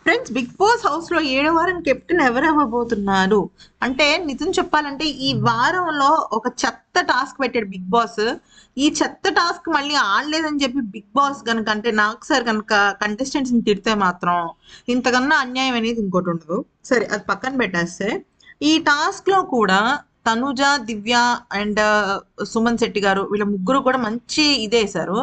Friends, big boss house లో 7వ వారం కెప్టెన్ ఎవరు అవ్వబోతున్నారు అంటే, నిజం చెప్పాలంటే ఈ వారంలో ఒక చెత్త టాస్క్ పెట్టాడు బిగ్ బాస్. ఈ చెత్త టాస్క్ మళ్ళీ ఆడలేదని చెప్పి బిగ్ బాస్ కనుక, అంటే నాకు సార్ కనుక కంటెస్టెంట్స్ ని తిడితే మాత్రం ఇంతకన్నా అన్యాయం అనేది ఇంకోటి ఉండదు. సరే, అది పక్కన పెట్టేస్తే ఈ టాస్క్ లో కూడా తనుజ, దివ్య అండ్ సుమన్ శెట్టి గారు వీళ్ళ ముగ్గురు కూడా మంచి ఇదేశారు.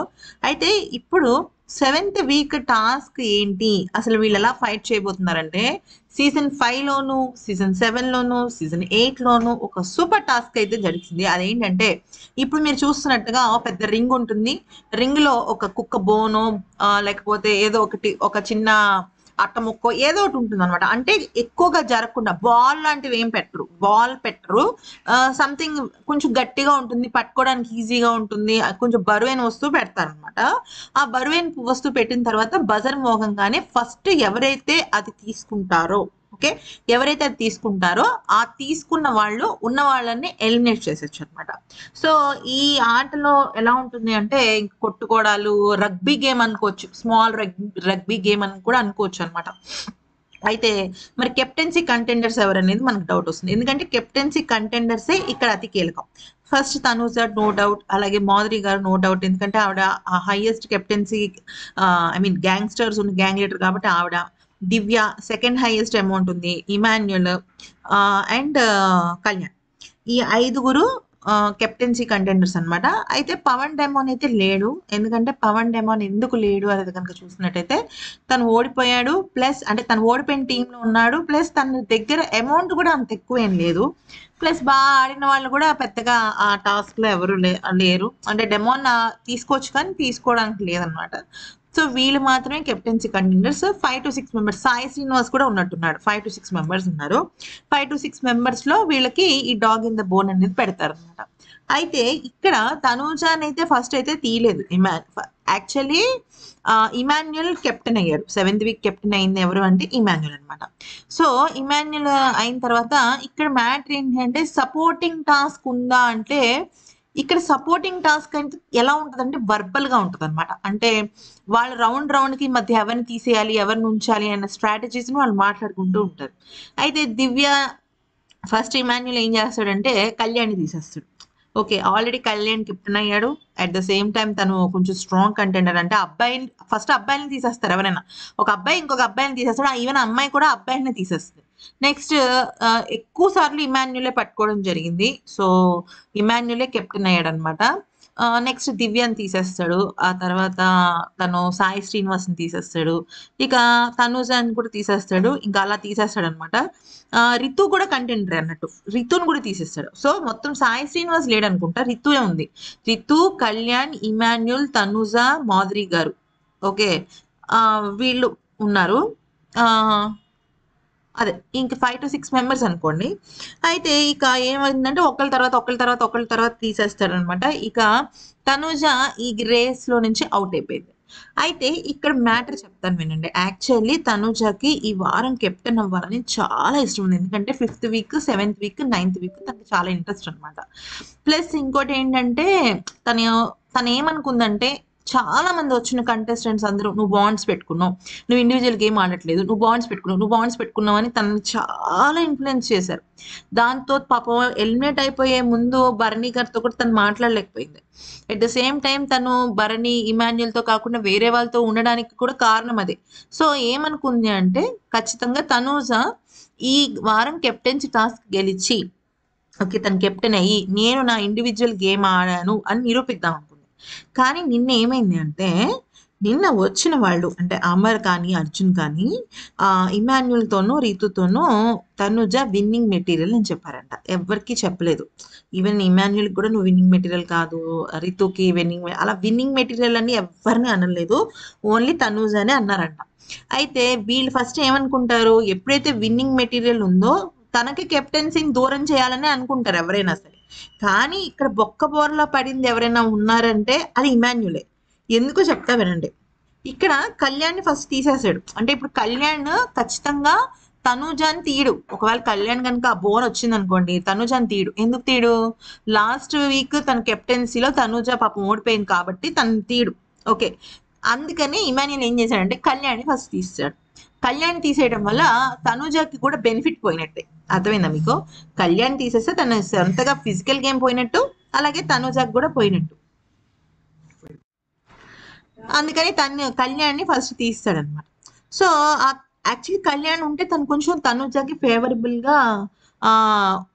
అయితే ఇప్పుడు 7th వీక్ టాస్క్ ఏంటి, అసలు వీళ్ళు ఎలా ఫైట్ చేయబోతున్నారంటే, సీజన్ 5లోను, సీజన్ 7లోను, సీజన్ 8లోను ఒక సూపర్ టాస్క్ అయితే జరిగింది. అదేంటంటే, ఇప్పుడు మీరు చూస్తున్నట్టుగా పెద్ద రింగ్ ఉంటుంది. రింగ్ లో ఒక కుక్క బోను, లేకపోతే ఏదో ఒకటి, ఒక చిన్న అట్ట ముక్కో ఏదో ఒకటి ఉంటుంది అనమాట. అంటే ఎక్కువగా జరగకుండా బాల్ లాంటివి ఏం పెట్టరు, బాల్ పెట్టరు. సంథింగ్ కొంచెం గట్టిగా ఉంటుంది, పట్టుకోవడానికి ఈజీగా ఉంటుంది, కొంచెం బరువైన వస్తువు పెడతారనమాట. ఆ బరువైన వస్తువు పెట్టిన తర్వాత బజర్ మోగంగానే ఫస్ట్ ఎవరైతే అది తీసుకుంటారో, ఓకే, ఎవరైతే అది తీసుకుంటారో ఆ తీసుకున్న వాళ్ళు ఉన్న వాళ్ళని ఎలిమినేట్ చేసేచ్చు అనమాట. సో ఈ ఆటలో ఎలా ఉంటుంది అంటే, ఇంక కొట్టుకోవడాలు, రగ్బీ గేమ్ అనుకోవచ్చు, స్మాల్ రగ్బీ గేమ్ అని కూడా అనుకోవచ్చు అనమాట. అయితే మరి కెప్టెన్సీ కంటెండర్స్ ఎవరనేది మనకు డౌట్ వస్తుంది. ఎందుకంటే కెప్టెన్సీ కంటెండర్సే ఇక్కడ అతి కీలకం. ఫస్ట్ తనూజ నో డౌట్, అలాగే మాధురి గారు నో డౌట్. ఎందుకంటే ఆవిడ highest captaincy, I mean gangsters ఉన్న గ్యాంగ్ లీడర్ కాబట్టి ఆవిడ. దివ్య సెకండ్ హైయెస్ట్ అమౌంట్ ఉంది, ఇమాన్యుల్ అండ్ కళ్యాణ్. ఈ 5గురు కెప్టెన్సీ కంటెండర్స్ అన్నమాట. అయితే పవన్ డెమోన్ అయితే లేడు. ఎందుకంటే పవన్ డెమోన్ ఎందుకు లేడు అనేది కనుక చూసినట్టయితే, తను ఓడిపోయాడు, ప్లస్ అంటే తను ఓడిపోయిన టీంలో ఉన్నాడు, ప్లస్ తన దగ్గర అమౌంట్ కూడా అంత ఎక్కువ ఏం లేదు, ప్లస్ బాగా ఆడిన వాళ్ళు కూడా పెద్దగా ఆ టాస్క్ లో ఎవరు లేరు. అంటే డెమోన్ తీసుకోవచ్చు కానీ తీసుకోవడానికి లేదనమాట. సో వీళ్ళు మాత్రమే captaincy contenders. 5 to 6 members, Sai Srinivas కూడా ఉన్నట్టున్నాడు. 5 to 6 మెంబర్స్ ఉన్నారు. 5 to 6 మెంబర్స్ లో వీళ్ళకి ఈ డాగ్ ఇన్ ద బోన్ అనేది పెడతారు అనమాట. అయితే ఇక్కడ తనూజాన్ అయితే ఫస్ట్ అయితే తీయలేదు. యాక్చువల్లీ ఇమాన్యుల్ కెప్టెన్ అయ్యాడు. 7th వీక్ కెప్టెన్ అయింది ఎవరు అంటే ఇమాన్యుల్ అనమాట. సో ఇమాన్యుల్ అయిన తర్వాత ఇక్కడ మ్యాటర్ ఏంటంటే, సపోర్టింగ్ టాస్క్ ఉందా అంటే, ఇక్కడ సపోర్టింగ్ టాస్క్ అంటే ఎలా ఉంటదంటే వర్బల్ గా ఉంటది అనమాట. అంటే వాళ్ళు రౌండ్ కి మధ్య ఎవరిని తీసేయాలి, ఎవరిని ఉంచాలి అన్న స్ట్రాటజీస్ ని వాళ్ళు మాట్లాడుకుంటూ ఉంటారు. అయితే దివ్య ఫస్ట్ ఇమాన్యుల్ ఏం చేస్తాడంటే కళ్యాణ్ని తీసేస్తాడు. ఓకే, ఆల్రెడీ కళ్యాణ్ కెప్టెన్ అయ్యాడు. అట్ ద సేమ్ టైం తను కొంచెం స్ట్రాంగ్ కంటెండర్. అంటే ఫస్ట్ అబ్బాయిని తీసేస్తారు ఎవరైనా. ఒక అబ్బాయి ఇంకొక అబ్బాయిని తీసేస్తాడు, ఈవెన్ అమ్మాయి కూడా అబ్బాయిని తీసేస్తుంది. నెక్స్ట్ ఎక్కువ సార్లు ఇమాన్యులే పట్టుకోవడం జరిగింది. సో ఇమాన్యులే కెప్టెన్ అయ్యాడు అనమాట. నెక్స్ట్ దివ్యాని తీసేస్తాడు. ఆ తర్వాత తను సాయి శ్రీనివాస్ని తీసేస్తాడు. ఇక తనుజాని కూడా తీసేస్తాడు. ఇంకా అలా తీసేస్తాడు అనమాట. రితు కూడా కంటెండర్ అన్నట్టు, రితుని కూడా తీసేస్తాడు. సో మొత్తం సాయి శ్రీనివాస్ లేడు అనుకుంటా, రితుయే ఉంది. రితు, కళ్యాణ్, ఇమాన్యుల్, తనుజ, మాధురి గారు, ఓకే, వీళ్ళు ఉన్నారు. ఆ అదే ఇంక 5 to 6 మెంబర్స్ అనుకోండి. అయితే ఇక ఏమైందంటే ఒకళ్ళ తర్వాత తీసేస్తారనమాట. ఇక తనుజ ఈ రేస్ లో నుంచి అవుట్ అయిపోయింది. అయితే ఇక్కడ మ్యాటర్ చెప్తాను వినండి. యాక్చువల్లీ తనుజకి ఈ వారం కెప్టెన్ అవ్వాలని చాలా ఇష్టం ఉంది. ఎందుకంటే 5th week, 7th week, 9th week తనకి చాలా ఇంట్రెస్ట్ అనమాట. ప్లస్ ఇంకోటి ఏంటంటే, తను తను ఏమనుకుందంటే, చాలా మంది వచ్చిన కంటెస్టెంట్స్ అందరూ నువ్వు బాండ్స్ పెట్టుకున్నావు, నువ్వు ఇండివిజువల్ గేమ్ ఆడట్లేదు, నువ్వు బాండ్స్ పెట్టుకున్నావు అని తనని చాలా ఇన్ఫ్లుయెన్స్ చేశారు. దాంతో పాపం ఎలిమినేట్ అయిపోయే ముందు భరణి గారితో కూడా తను మాట్లాడలేకపోయింది. అట్ ద సేమ్ టైం తను భరణి, ఇమాన్యుల్తో కాకుండా వేరే వాళ్ళతో ఉండడానికి కూడా కారణం అదే. సో ఏమనుకుంది అంటే, ఖచ్చితంగా తనూజ ఈ వారం కెప్టెన్సీ టాస్క్ గెలిచి, ఓకే, తను కెప్టెన్ అయ్యి నేను నా ఇండివిజువల్ గేమ్ ఆడాను అని నిరూపిద్దాం అనుకుంది. కానీ నిన్న ఏమైంది అంటే, నిన్న వచ్చిన వాళ్ళు అంటే అమర్ కానీ అర్జున్ కానీ ఇమాన్యుల్తోనూ రీతుతోనూ తనుజ విన్నింగ్ మెటీరియల్ అని చెప్పారంట. ఎవరికి చెప్పలేదు. ఈవెన్ ఇమాన్యుల్ కూడా నువ్వు విన్నింగ్ మెటీరియల్ కాదు, రితుకి అలా విన్నింగ్ మెటీరియల్ అని ఎవరిని అనలేదు, ఓన్లీ తనుజ అనే అన్నారంట. అయితే వీళ్ళు ఫస్ట్ ఏమనుకుంటారు, ఎప్పుడైతే విన్నింగ్ మెటీరియల్ ఉందో తనకి కెప్టెన్సీని దూరం చేయాలని అనుకుంటారు ఎవరైనా సరే. కానీ ఇక్కడ బొక్క బోర్లో పడింది ఎవరైనా ఉన్నారంటే అది ఇమాన్యులే. ఎందుకో చెప్తా వినండి. ఇక్కడ కళ్యాణ్ని ఫస్ట్ తీసేసాడు. అంటే ఇప్పుడు కళ్యాణ్ ఖచ్చితంగా తనుజాని తీయడు. ఒకవేళ కళ్యాణ్ కనుక ఆ బోన్ వచ్చింది అనుకోండి, తనుజాని తీయడు. ఎందుకు తీయడు? లాస్ట్ వీక్ తన కెప్టెన్సీలో తనుజ పాపం ఓడిపోయింది కాబట్టి తను తీయడు. ఓకే, అందుకని ఇమాన్యుల్ ఏం చేశాడంటే కళ్యాణ్ని ఫస్ట్ తీస్తాడు. కళ్యాణ్ తీసేయడం వల్ల తనుజకి కూడా బెనిఫిట్ పోయినట్టే. అర్థమైందా మీకు? కళ్యాణ్ తీసేస్తే తన సొంతగా ఫిజికల్ గేమ్ పోయినట్టు, అలాగే తనుజకి కూడా పోయినట్టు. అందుకని కళ్యాణ్ని ఫస్ట్ తీస్తాడనమాట. సో యాక్చువల్లీ కళ్యాణ్ ఉంటే తను కొంచెం తనుజకి ఫేవరబుల్గా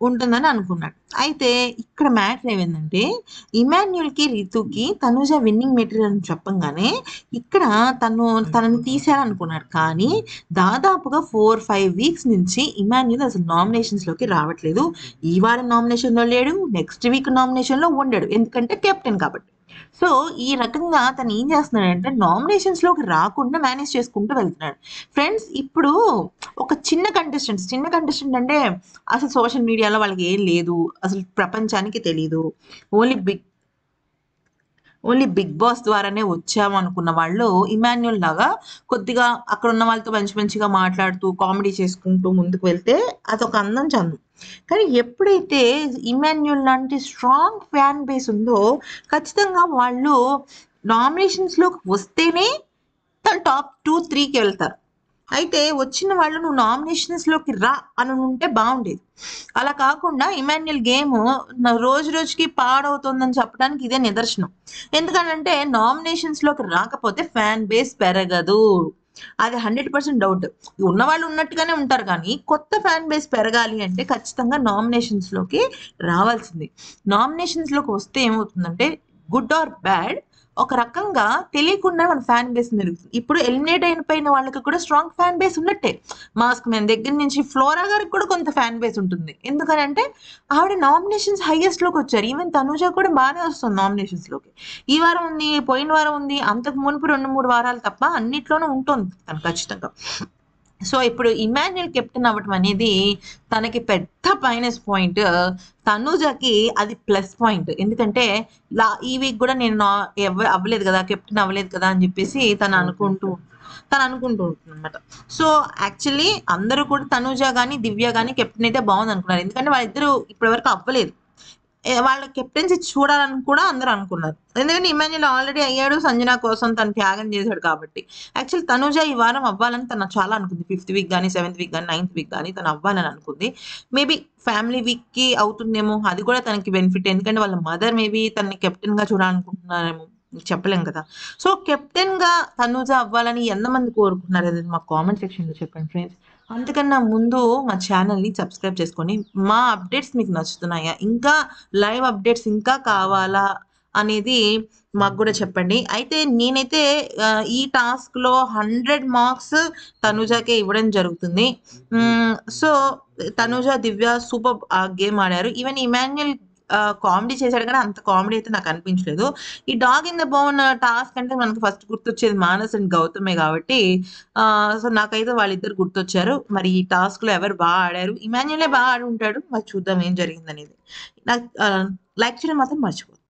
ఉంటుందని అనుకున్నాడు. అయితే ఇక్కడ మ్యాటర్ ఏమైందంటే ఇమాన్యుల్కి రితుకి తనుజ విన్నింగ్ మెటీరియల్ అని చెప్పంగానే ఇక్కడ తనని తీసేయాలనుకున్నాడు. కానీ దాదాపుగా 4-5 వీక్స్ నుంచి ఇమాన్యుల్ అసలు నామినేషన్స్లోకి రావట్లేదు. ఈ వారం నామినేషన్లో లేడు, నెక్స్ట్ వీక్ నామినేషన్లో ఉండడు, ఎందుకంటే కెప్టెన్ కాబట్టి. సో ఈ రకంగా తను ఏం చేస్తున్నాడంటే నామినేషన్స్లోకి రాకుండా మేనేజ్ చేసుకుంటూ వెళ్తున్నాడు. ఫ్రెండ్స్, ఇప్పుడు ఒక చిన్న కంటెస్టెంట్ అంటే అసలు సోషల్ మీడియాలో వాళ్ళకి ఏం లేదు, అసలు ప్రపంచానికి తెలీదు, ఓన్లీ బిగ్ బాస్ ద్వారానే వచ్చాము అనుకున్న వాళ్ళు ఇమాన్యుల్ లాగా కొద్దిగా అక్కడ ఉన్న వాళ్ళతో మంచిగా మాట్లాడుతూ కామెడీ చేసుకుంటూ ముందుకు వెళ్తే అదొక అందం చందం. కానీ ఎప్పుడైతే ఇమాన్యుల్ లాంటి స్ట్రాంగ్ ఫ్యాన్ బేస్ ఉందో ఖచ్చితంగా వాళ్ళు నామినేషన్స్లోకి వస్తేనే తను టాప్ 2-3కి వెళ్తారు. అయితే వచ్చిన వాళ్ళు నువ్వు నామినేషన్స్లోకి రా అని ఉంటే బాగుండేది. అలా కాకుండా ఇమాన్యుల్ గేమ్ రోజు రోజుకి పాడవుతుందని చెప్పడానికి ఇదే నిదర్శనం. ఎందుకనంటే నామినేషన్స్లోకి రాకపోతే ఫ్యాన్ బేస్ పెరగదు, అది 100% డౌట్. ఉన్నవాళ్ళు ఉన్నట్టుగానే ఉంటారు, కానీ కొత్త ఫ్యాన్ బేస్ పెరగాలి అంటే ఖచ్చితంగా నామినేషన్స్లోకి రావాల్సింది. నామినేషన్స్లోకి వస్తే ఏమవుతుందంటే గుడ్ ఆర్ బ్యాడ్ ఒక రకంగా తెలియకుండా మన ఫ్యాన్ బేస్ పెరుగుతుంది. ఇప్పుడు ఎలిమినేట్ అయిపోయిన వాళ్ళకి కూడా స్ట్రాంగ్ ఫ్యాన్ బేస్ ఉన్నట్టే. మాస్క్ మ్యాన్ దగ్గర నుంచి ఫ్లోరా గారికి కూడా కొంత ఫ్యాన్ బేస్ ఉంటుంది. ఎందుకనంటే ఆవిడ నామినేషన్స్ హైయెస్ట్లోకి వచ్చారు. ఈవెన్ తనుజ కూడా బాగానే వస్తుంది నామినేషన్స్లోకి. ఈ వారం ఉంది, పోయిన వారం ఉంది, అంతకు మునుపు 2-3 వారాలు తప్ప అన్నిట్లోనూ ఉంటుంది తను ఖచ్చితంగా. సో ఇప్పుడు ఇమాన్యుల్ కెప్టెన్ అవ్వటం అనేది తనకి పెద్ద మైనస్ పాయింట్, తనుజకి అది ప్లస్ పాయింట్. ఎందుకంటే ఈ వీక్ కూడా నేను అవ్వలేదు కదా, కెప్టెన్ అవ్వలేదు కదా అని చెప్పేసి తను అనుకుంటూ ఉంటుంది అనమాట. సో యాక్చువల్లీ అందరూ కూడా తనుజ కానీ దివ్య కానీ కెప్టెన్ అయితే బాగుంది అనుకున్నారు. ఎందుకంటే వాళ్ళిద్దరూ ఇప్పటివరకు అవ్వలేదు. వాళ్ళ కెప్టెన్సీ చూడాలని కూడా అందరూ అనుకున్నారు. ఎందుకంటే ఇమాన్యుల్ ఆల్రెడీ అయ్యాడు, సంజన కోసం తను త్యాగం చేశాడు కాబట్టి. యాక్చువల్ తనుజ ఈ వారం అవ్వాలని తను చాలా అనుకుంది. 5th వీక్ కానీ 7th వీక్ కానీ 9th వీక్ కానీ తను అవ్వాలని అనుకుంది. మేబీ ఫ్యామిలీ వీక్కి అవుతుందేమో, అది కూడా తనకి బెనిఫిట్. ఎందుకంటే వాళ్ళ మదర్ మేబీ తనని కెప్టెన్గా చూడాలనుకుంటున్నారేమో, చెప్పలేం కదా. సో కెప్టెన్గా తనుజ అవ్వాలని ఎంతమంది కోరుకుంటున్నారు అనేది మా కామెంట్ సెక్షన్లో చెప్పండి ఫ్రెండ్స్. అంతకన్నా ముందు మా ఛానల్ని సబ్స్క్రైబ్ చేసుకొని మా అప్డేట్స్ మీకు నచ్చుతున్నాయా, ఇంకా లైవ్ అప్డేట్స్ ఇంకా కావాలా అనేది మాకు కూడా చెప్పండి. అయితే నేనైతే ఈ టాస్క్లో 100 మార్క్స్ తనుజాకే ఇవ్వడం జరుగుతుంది. సో తనుజ దివ్య సూపర్ గేమ్ ఆడారు. ఈవెన్ ఇమాన్యుల్ కామెడీ చేశాడు, కానీ అంత కామెడీ అయితే నాకు అనిపించలేదు. ఈ dog in the bone task అంటే మనకు ఫస్ట్ గుర్తొచ్చేది మానస్ అండ్ గౌతమే కాబట్టి సో నాకైతే వాళ్ళిద్దరు గుర్తొచ్చారు. మరి ఈ టాస్క్లో ఎవరు బాగా ఆడారు? ఇమాన్యులే బాగా ఆడి ఉంటాడు. మరి చూద్దాం ఏం జరిగింది అనేది. నాకు లైక్ చేయడం మాత్రం మర్చిపోదు.